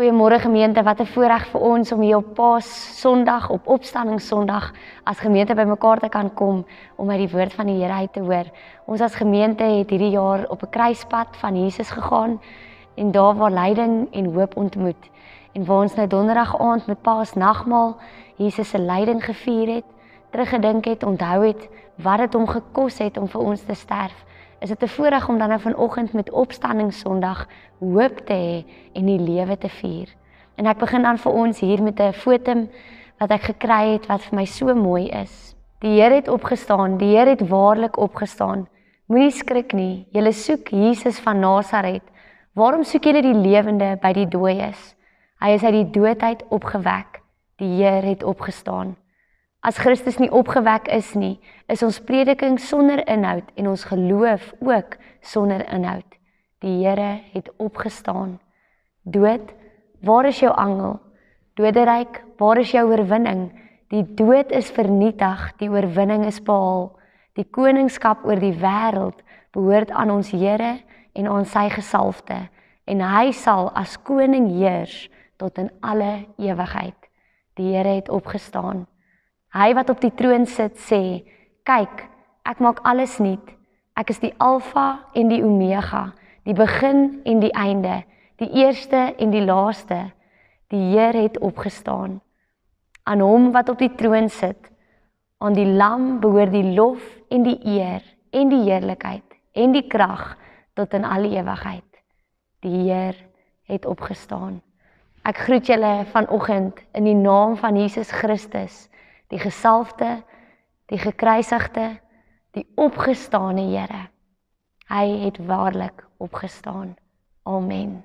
Goeiemôre gemeente, wat 'n voorreg vir ons om hier op Paas-Sondag, op Opstandingssondag, as gemeente bymekaar te kan kom, om uit die woord van die Here uit te hoor. Ons as gemeente het hierdie jaar op 'n kruispad van Jesus gegaan, en daar waar lyding en hoop ontmoet. En waar ons nou donderdag aand met Paasnagmaal Jesus se lyding gevier het, teruggedink het, onthou het, wat dit hom gekos het om vir ons te sterf, is dit 'n voorreg om dan nou vanoggend met Opstandingssondag hoop te hê en die lewe te vier. En ek begin dan vir ons hier met 'n foto wat ek gekry het, wat vir my so mooi is. Die Here het opgestaan, die Here het waarlik opgestaan. Moenie skrik nie, julle soek Jesus van Nasaret. Waarom soek julle die lewende by die dooies? Hy is uit die doodheid opgewek, die Here het opgestaan. As Christus nie opgewek is nie, is ons prediking sonder inhoud en ons geloof ook sonder inhoud. Die Here het opgestaan. Dood, waar is jou angel? Doderyk, waar is jou oorwinning? Die dood is vernietig, die oorwinning is behaal. Die koningskap oor die wêreld behoort aan ons Here en aan sy gesalfde, en hy sal as koning heers tot in alle ewigheid. Die Here het opgestaan. Hy wat op die troon sit sê, kyk, ek maak alles nuut. Ek is die Alfa en die Omega, die begin en die einde, die eerste en die laaste. Die Here het opgestaan. Aan hom wat op die troon sit, aan die Lam behoort die lof en die eer en die heerlikheid en die krag tot in alle ewigheid. Die Here het opgestaan. Ek groet julle vanoggend in die naam van Jesus Christus, die gesalfde, die gekruisigde, die opgestane Here. Hy het waarlik opgestaan. Amen.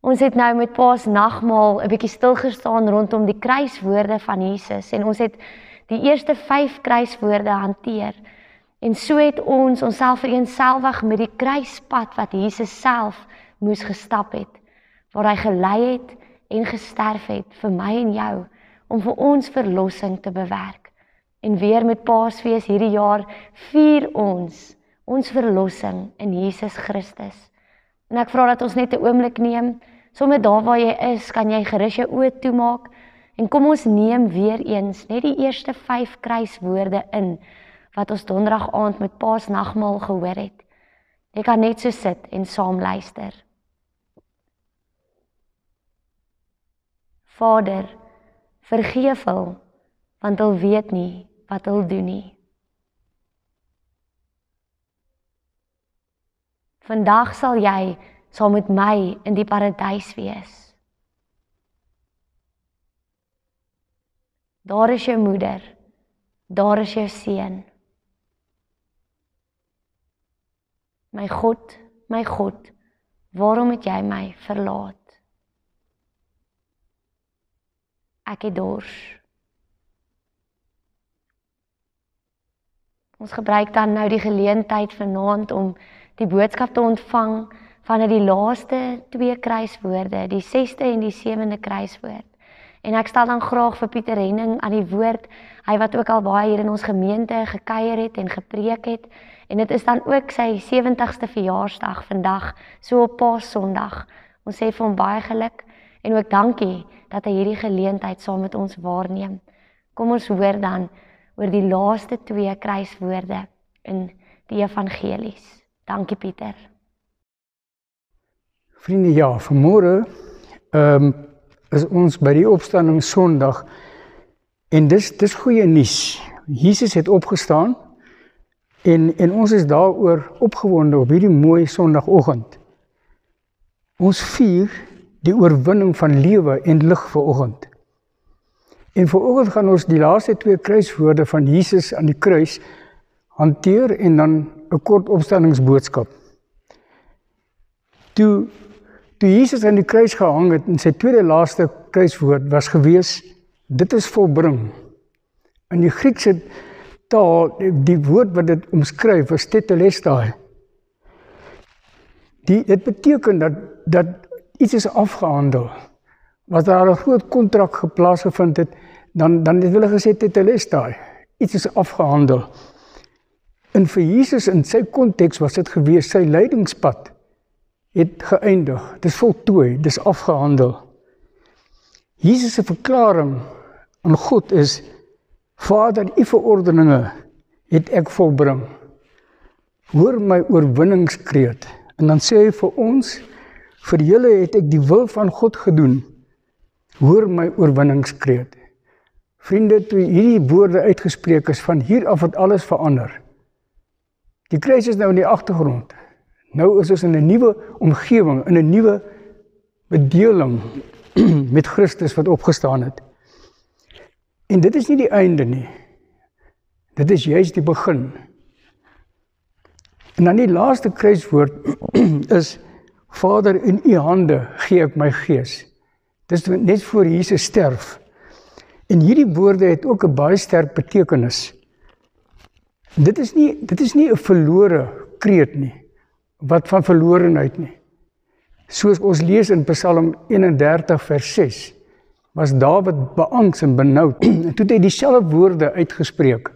Ons het nou met Paasnagmaal 'n bietjie stilgestaan rondom die kruiswoorde van Jesus, en ons het die eerste 5 kruiswoorde hanteer. En so het ons onsself vereenselwig met die kruispad wat Jesus self moes gestap het, waar hy gelei het en gesterf het vir my en jou, om vir ons verlossing te bewerk. En weer met Paasfees hierdie jaar vier ons verlossing in Jesus Christus. En ek vra dat ons net 'n oomblik neem, sommer daar waar jy is, kan jy gerus jou oë toemaak, en kom ons neem weer eens net die eerste 5 kruiswoorde in, wat ons donderdag aand met Paasnagmaal gehoor het. Jy kan net so sit en saam luister. Vader, vergeef hulle, want hulle weet nie wat hulle doen nie. Vandag sal jy saam met my in die paradys wees. Daar is jou moeder, daar is jou seun. My God, waarom het jy my verlaat? Ek het dors. Ons gebruik dan nou die geleentheid vanaand om die boodskap te ontvang van die laaste 2 kruiswoorde, die 6de en die 7de kruiswoord. En ek stel dan graag vir Pieter Henning aan die woord, hy wat ook al baie hier in ons gemeente gekuier het en gepreek het, en dit is dan ook sy 70ste verjaarsdag vandag, so op Paas-Sondag. Ons sê vir hom baie geluk, en ook dankie dat hy hierdie geleentheid saam met ons waarneem. Kom ons hoor dan oor die laaste 2 kruiswoorde in die evangelies. Dankie Pieter. Vriende, ja, vanmôre is ons by die Opstandingssondag, en dis goeie nuus. Jesus het opgestaan, en ons is daaroor opgewonde op hierdie mooi Sondagoggend. Ons vier die oorwinning van lewe en lig vanoggend. En vanoggend gaan ons die laaste 2 kruiswoorde van Jesus aan die kruis hanteer, en dan 'n kort opstandingsboodskap. Toe Jesus aan die kruis gehang het, en sy tweede laaste kruiswoord was gewees, dit is volbring. In die Griekse taal, die woord wat dit omskryf, is tetelestai. Dit beteken dat iets is afgehandel. Was daar 'n groot kontrak geplaasgevind het, dan het hulle gesê tetelestai. Iets is afgehandel. En vir Jesus in sy konteks was dit gewees sy lydingspad het geëindig, dit is voltooi, dit is afgehandel. Jesus se verklaring aan God is, Vader, u verordeninge het ek volbring. Hoor my oorwinningskreet. En dan sê hy vir ons, vir julle het ek die wil van God gedoen. Hoor my oorwinningskreet. Vriende, toe hierdie woorde uitgespreek is, van hier af het alles verander. Die kruis is nou in die agtergrond. Nou is ons in 'n nuwe omgewing, in 'n nuwe bedeling met Christus wat opgestaan het. En dit is nie die einde nie. Dit is juist die begin. En dan die laaste kruiswoord is, Vader, in u hande gee ek my gees. Dit is net voor Jesus sterf. En hierdie woorde het ook 'n baie sterk betekenis. Dit is nie 'n verlore kreet nie, wat van verlorenheid nie. Soos ons lees in Psalm 31 vers 6, was Dawid beangs en benoud, en toe het hy dieselfde woorde uitgespreek.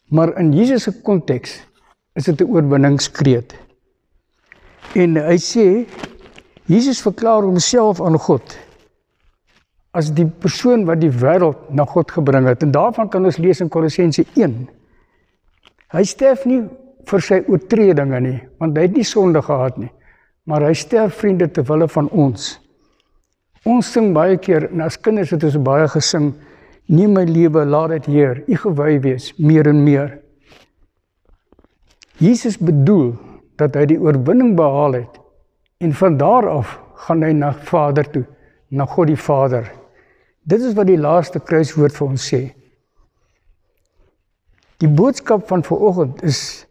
Maar in Jesus se konteks is dit 'n oorwinningskreet. En hy sê, Jesus verklaar homself aan God, as die persoon wat die wêreld na God gebring het. En daarvan kan ons lees in Kolossense 1. Hy sterf nie vir sy oortredinge nie, want hy het nie sonde gehad nie. Maar hy sterf, vriende, ter wille van ons. Ons sing baie keer, en as kinders het ons baie gesing, neem my lewe, laat dit Heer, u gewy wees, meer en meer. Jesus bedoel dat hy die oorwinning behaal het, en van daar af gaan hy na Vader toe, na God die Vader. Dit is wat die laaste kruiswoord vir ons sê. Die boodskap van vanoggend is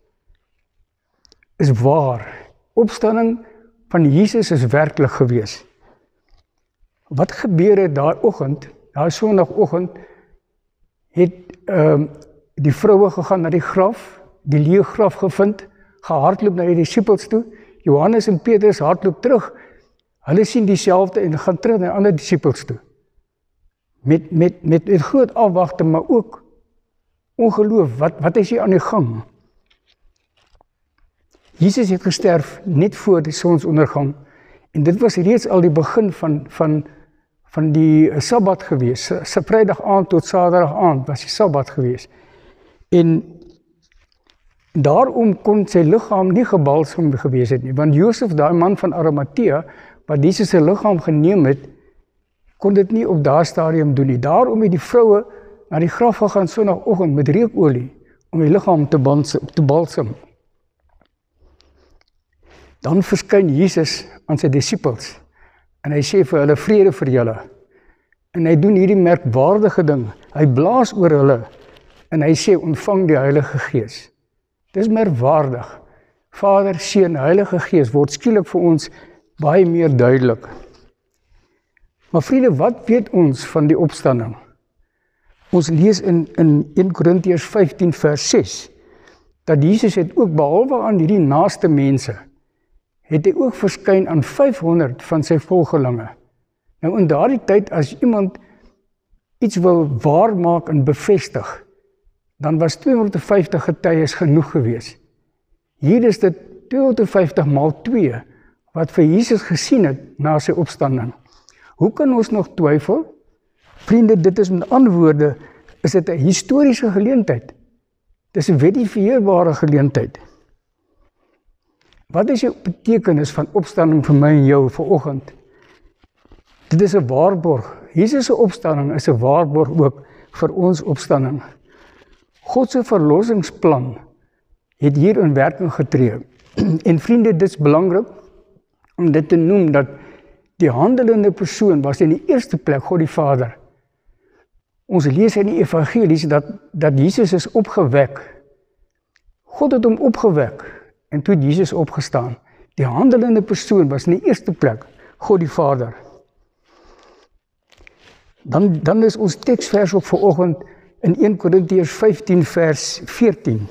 waar. Opstanding van Jesus is werklik gewees. Wat gebeur het daai sondagoggend, het die vroue gegaan na die graf, die leë graf gevind, gehardloop na die disippels toe, Johannes en Petrus hardloop terug, hulle sien dieselfde en gaan terug na die ander disippels toe. Met groot afwagting, maar ook ongeloof, wat is hier aan die gang? Jesus het gesterf net voor die sonsondergang, en dit was reeds al die begin van die Sabbat gewees. Vrydag aand tot Saterdag aand was die Sabbat gewees. En daarom kon sy liggaam nie gebalsem gewees het nie, want Josef, daai man van Arimatea, wat Jesus se liggaam geneem het, kon dit nie op daardie stadium doen nie. Daarom het die vroue na die graf gegaan sondagoggend met reukolie, om die liggaam te balsem. Dan verskyn Jesus aan sy disippels, en hy sê vir hulle, vrede vir julle. En hy doen hierdie merkwaardige ding, hy blaas oor hulle, en hy sê, ontvang die Heilige Gees. Dis merkwaardig. Vader, Seun, Heilige Gees word skielik vir ons baie meer duidelik. Maar vriende, wat weet ons van die opstanding? Ons lees in 1 Korintiërs 15 vers 6, dat Jesus het ook, behalwe aan hierdie naaste mense, het hy ook verskyn aan 500 van sy volgelinge. Nou in daardie tyd, as iemand iets wil waarmaak en bevestig, dan was 250 getuies genoeg gewees. Hier is dit 250 maal 2, wat vir Jesus gesien het na sy opstanding. Hoe kan ons nog twyfel? Vriende, dit is met antwoorde, is dit 'n historiese geleentheid. Dit is 'n verifieerbare geleentheid. Wat is die betekenis van opstanding vir my en jou vanoggend? Dit is 'n waarborg. Jesus se opstanding is 'n waarborg ook vir ons opstanding. God se verlossingsplan het hier in werking getree. En vriende, dit is belangrik om dit te noem, dat die handelende persoon was in die eerste plek God die Vader. Ons lees in die evangelies dat Jesus is opgewek. God het hom opgewek, en toe het Jesus opgestaan. Die handelende persoon was in die eerste plek God die Vader. Dan is ons teksvers op vanoggend in 1 Korintiërs 15 vers 14.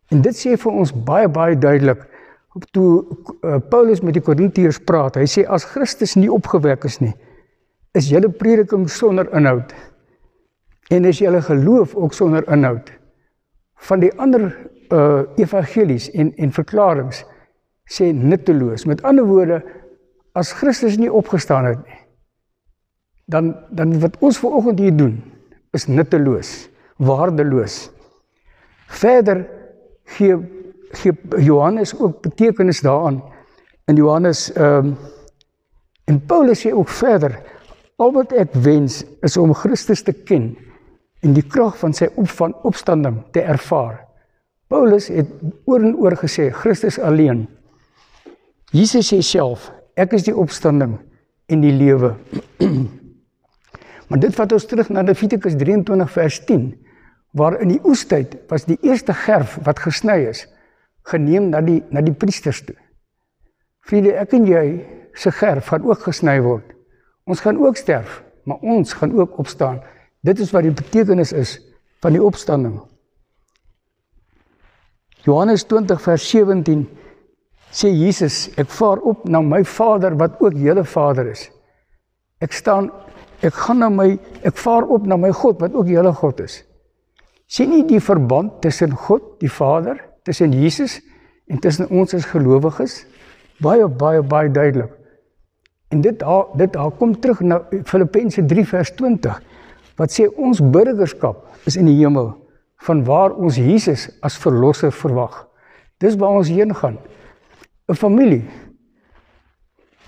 En dit sê vir ons baie, baie duidelik, toe Paulus met die Korintiërs praat, hy sê, as Christus nie opgewek is nie, is julle prediking sonder inhoud, en is julle geloof ook sonder inhoud. Van die ander evangelies en verklarings, sê nutteloos. Met ander woorde, as Christus nie opgestaan het nie, dan wat ons vanoggend hier doen, is nutteloos, waardeloos. Verder gee Johannes ook betekenis daaraan. In Johannes, en Paulus sê ook verder, al wat ek wens is om Christus te ken en die krag van sy opstanding te ervaar. Paulus het oor en oor gesê, Christus alleen. Jesus sê self, ek is die opstanding en die lewe. Maar dit vat ons terug na Levitikus 23 vers 10, waar in die oestyd was die eerste gerf wat gesny is, geneem na die priesters toe. Vriende, ek en jy se gerf gaan ook gesny word. Ons gaan ook sterf, maar ons gaan ook opstaan. Dit is wat die betekenis is van die opstanding. Johannes 20 vers 17 sê Jesus, ek vaar op na my Vader wat ook julle Vader is. Ek vaar op na my God wat ook julle God is. Sien nie die verband tussen God, die Vader, tussen Jesus en tussen ons as gelowiges? Baie duidelik. En dit kom terug na Filippense 3 vers 20, wat sê ons burgerskap is in die hemel, van waar ons Jesus as verlosser verwag. Dis waar ons heen gaan. 'n Familie.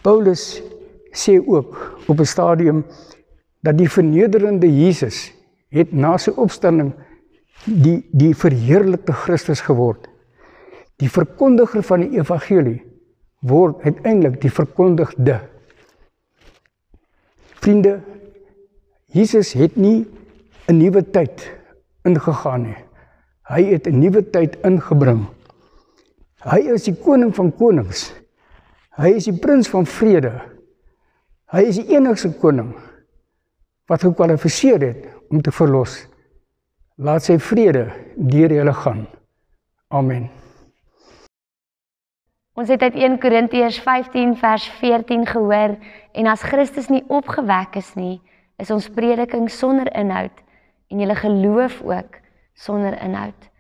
Paulus sê ook op 'n stadium, dat die vernederende Jesus het na sy opstanding die verheerlikte Christus geword. Die verkondiger van die evangelie word uiteindelik die verkondigde. Vriende, Jesus het nie 'n nuwe tyd ingegaan nie. Hy het 'n nuwe tyd ingebring. Hy is die koning van konings. Hy is die prins van vrede. Hy is die enigste koning wat gekwalifiseer het om te verlos. Laat sy vrede deur julle gaan. Amen. Ons het uit 1 Korintiërs 15 vers 14 gehoor, en as Christus nie opgewek is nie, is ons prediking sonder inhoud, en julle geloof ook sonder inhoud.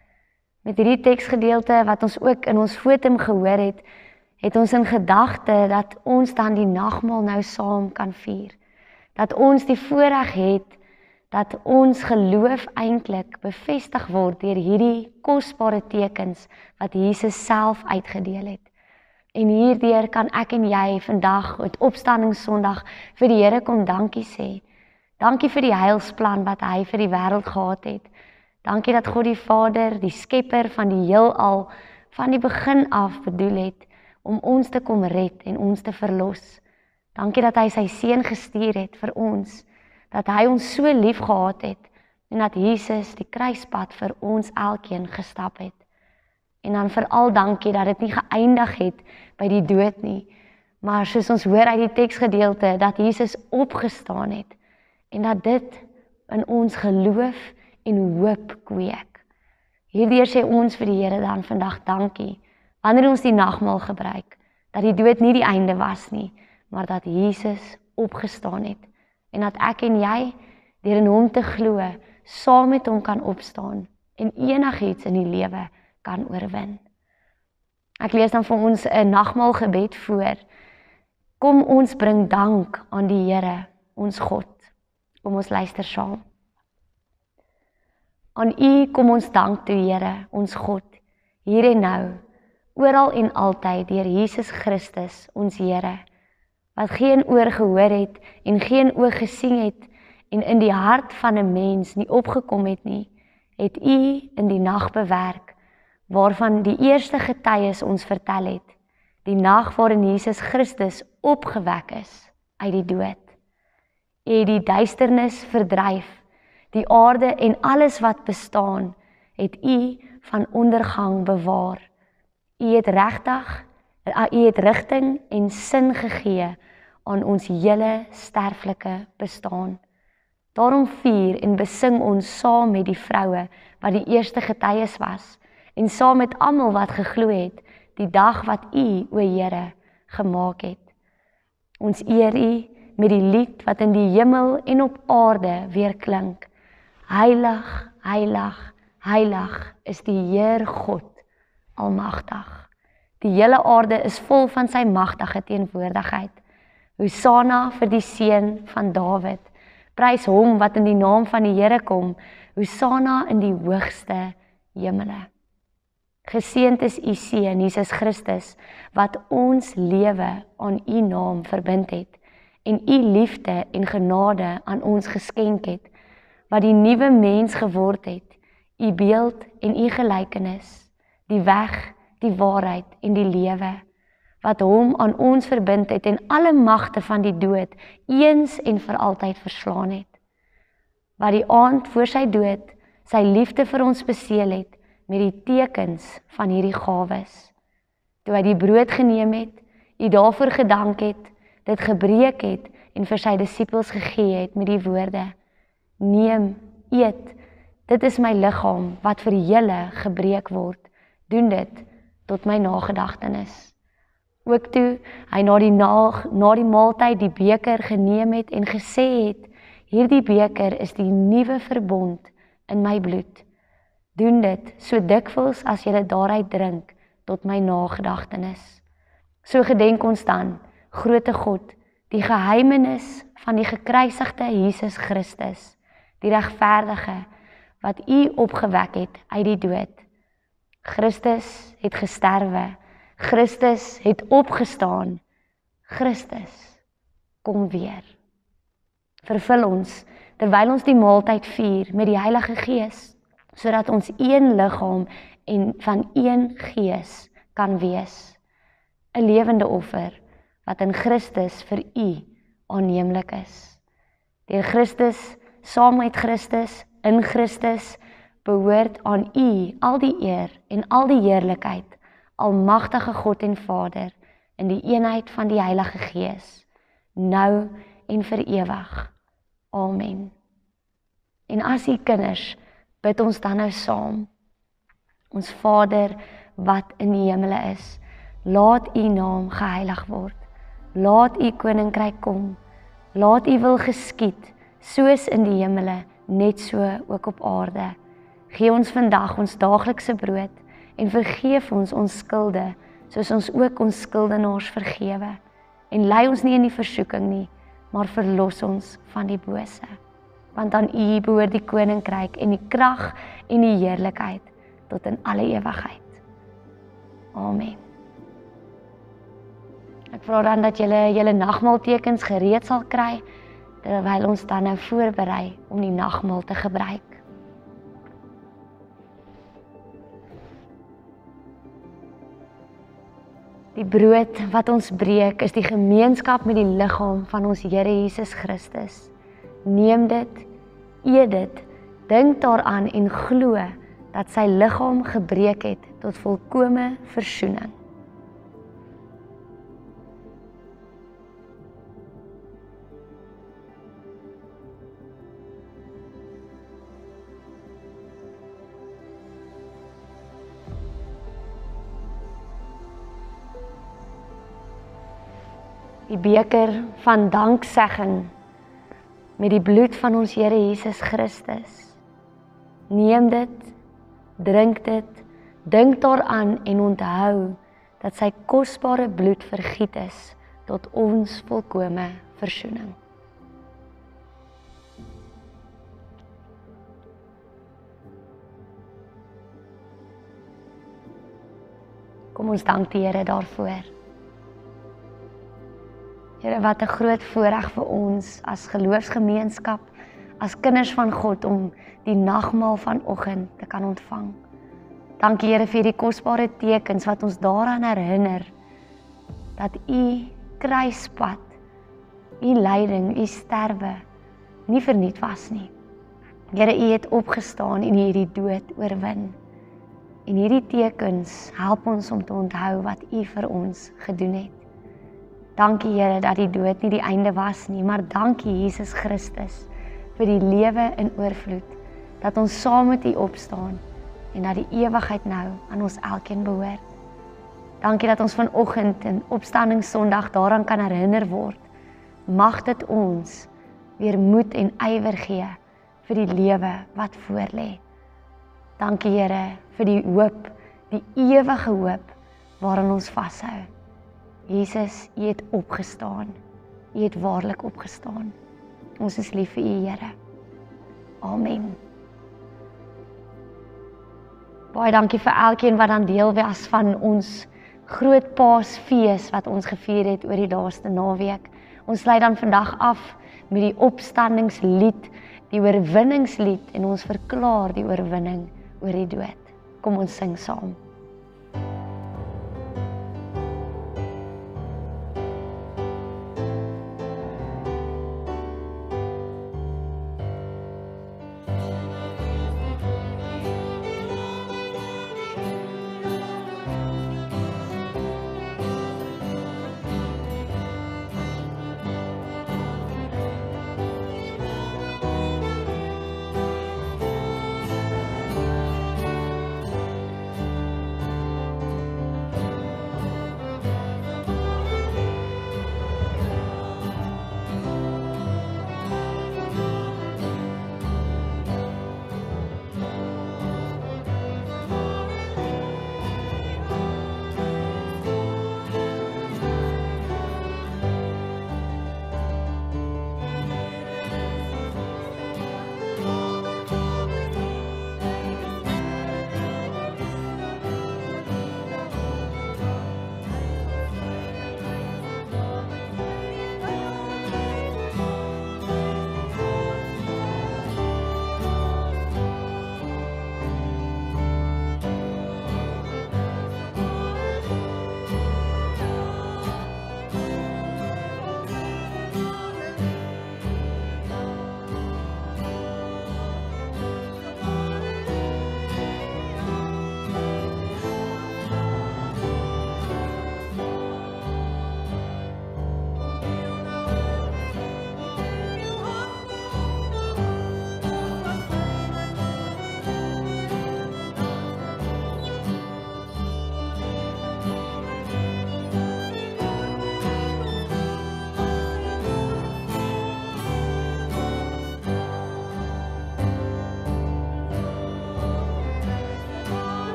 Met hierdie teksgedeelte wat ons ook in ons fotum gehoor het ons in gedagte dat ons dan die nagmaal nou saam kan vier. Dat ons die voorreg het, dat ons geloof eintlik bevestig word deur hierdie kosbare tekens wat Jesus self uitgedeel het. En hierdeur kan ek en jy vandag, op Opstandingssondag, vir die Here kom dankie sê. Dankie vir die heilsplan wat hy vir die wêreld gehad het. Dankie dat God die Vader, die skepper van die heelal, van die begin af bedoel het om ons te kom red en ons te verlos. Dankie dat hy sy seun gestuur het vir ons, dat hy ons so lief gehad het en dat Jesus die kruispad vir ons elkeen gestap het. En dan veral dankie dat dit nie geëindig het by die dood nie, maar soos ons hoor uit die teksgedeelte, dat Jesus opgestaan het en dat dit in ons geloof en hoop kweek. Hierdeur sê ons vir die Here dan vandag dankie, wanneer ons die nagmaal gebruik, dat die dood nie die einde was nie, maar dat Jesus opgestaan het, en dat ek en jy, deur in hom te glo, saam met hom kan opstaan, en enigiets in die lewe kan oorwin. Ek lees dan vir ons 'n nagmaalgebed voor. Kom ons bring dank aan die Here, ons God. Kom ons luister saam. Aan U kom ons dank toe, Here, ons God, hier en nou, oral en altyd deur Jesus Christus, ons Here, wat geen oor gehoor het en geen oog gesien het en in die hart van 'n mens nie opgekom het nie, het U in die nag bewerk, waarvan die eerste getuies ons vertel het, die nag waarin Jesus Christus opgewek is uit die dood. U het die duisternis verdryf, die aarde en alles wat bestaan, het U van ondergang bewaar. U het rigting en sin gegee aan ons hele sterflike bestaan. Daarom vier en besing ons saam met die vroue wat die eerste getuies was, en saam met almal wat geglo het, die dag wat U, o Here, gemaak het. Ons eer U met die lied wat in die hemel en op aarde weer klink. Heilig, heilig, heilig is die Heer God, almagtig. Die hele aarde is vol van sy magtige teenwoordigheid. Hosanna vir die seun van Dawid. Prys hom wat in die naam van die Here kom. Hosanna in die hoogste hemele. Geseënd is u seun, Jesus Christus, wat ons lewe aan u naam verbind het en u liefde en genade aan ons geskenk het, wat die nuwe mens geword het, u beeld en u gelykenis, die weg, die waarheid en die lewe, wat hom aan ons verbind het en alle magte van die dood eens en vir altyd verslaan het, wat die aand voor sy dood sy liefde vir ons beseël het met die tekens van hierdie gawes. Toe hy die brood geneem het, u daarvoor gedank het, dit gebreek het en vir sy disippels gegee het met die woorde: Neem, eet, dit is my liggaam wat vir julle gebreek word, doen dit tot my nagedagtenis. Ook toe hy na die maaltyd die beker geneem het en gesê het: Hierdie beker is die nuwe verbond in my bloed. Doen dit so dikwels as julle daaruit drink tot my nagedagtenis. So gedenk ons dan, groote God, die geheimenis van die gekruisigde Jesus Christus, die regverdige, wat u opgewek het uit die dood. Christus het gesterwe, Christus het opgestaan, Christus kom weer. Vervul ons, terwyl ons die maaltyd vier met die Heilige Gees, sodat ons een liggaam en van een gees kan wees. 'n lewende offer, wat in Christus vir u aanneemlik is. Deur Christus, saam met Christus, in Christus, behoort aan u al die eer en al die heerlikheid, almagtige God en Vader, in die eenheid van die Heilige Gees, nou en vir ewig. Amen. En as u kinders, bid ons dan nou saam. Ons Vader, wat in die hemele is, laat u naam geheilig word. Laat u koninkryk kom. Laat u wil geskied, soos in die hemele, net so ook op aarde. Gee ons vandag ons daaglikse brood en vergeef ons ons skulde, soos ons ook ons skuldenaars vergewe. En lei ons nie in die versoeking nie, maar verlos ons van die bose. Want aan u behoort die koninkryk en die krag en die heerlikheid tot in alle ewigheid. Amen. Ek vra dan dat julle nagmaaltekens gereed sal kry, terwyl ons dan nou voorberei om die nagmaal te gebruik. Die brood wat ons breek is die gemeenskap met die liggaam van ons Here Jesus Christus. Neem dit, eet dit, dink daaraan en glo dat sy liggaam gebreek het tot volkome versoening. Die beker van danksegging met die bloed van ons Here Jesus Christus. Neem dit, drink dit, dink daaraan en onthou dat sy kosbare bloed vergiet is tot ons volkome versoening. Kom ons dank die Here daarvoor. Here, wat 'n groot voorreg vir ons as geloofsgemeenskap, as kinders van God om die nagmaal vanoggend te kan ontvang. Dankie Here vir die kosbare tekens wat ons daaraan herinner dat u kruispad, u lyding, u sterwe nie verniet was nie. Here, u het opgestaan en u het die dood oorwin. En hierdie tekens help ons om te onthou wat u vir ons gedoen het. Dankie Here dat die dood nie die einde was nie, maar dankie Jesus Christus vir die lewe in oorvloed, dat ons saam met u opstaan en dat die ewigheid nou aan ons elkeen behoort. Dankie dat ons vanoggend in Opstandingssondag daaraan kan herinner word. Mag dit ons weer moed en ywer gee vir die lewe wat voorlê. Dankie Here vir die hoop, die ewige hoop waaraan ons vashou. Jesus, U het opgestaan. U het waarlik opgestaan. Ons is lief vir U, Here. Amen. Baie dankie vir elkeen wat dan deel was van ons groot Paasfees wat ons gevier het oor die laaste naweek. Ons sluit dan vandag af met die opstandingslied, die oorwinningslied, en ons verklaar die oorwinning oor die dood. Kom ons sing saam.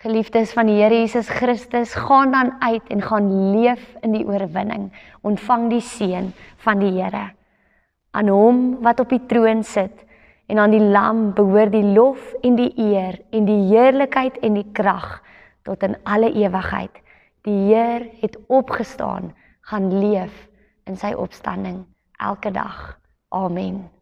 Geliefdes van die Here Jesus Christus, gaan dan uit en gaan leef in die oorwinning. Ontvang die seën van die Here. Aan hom wat op die troon sit en aan die Lam behoort die lof en die eer en die heerlikheid en die krag tot in alle ewigheid. Die Heer het opgestaan, gaan leef in sy opstanding elke dag. Amen.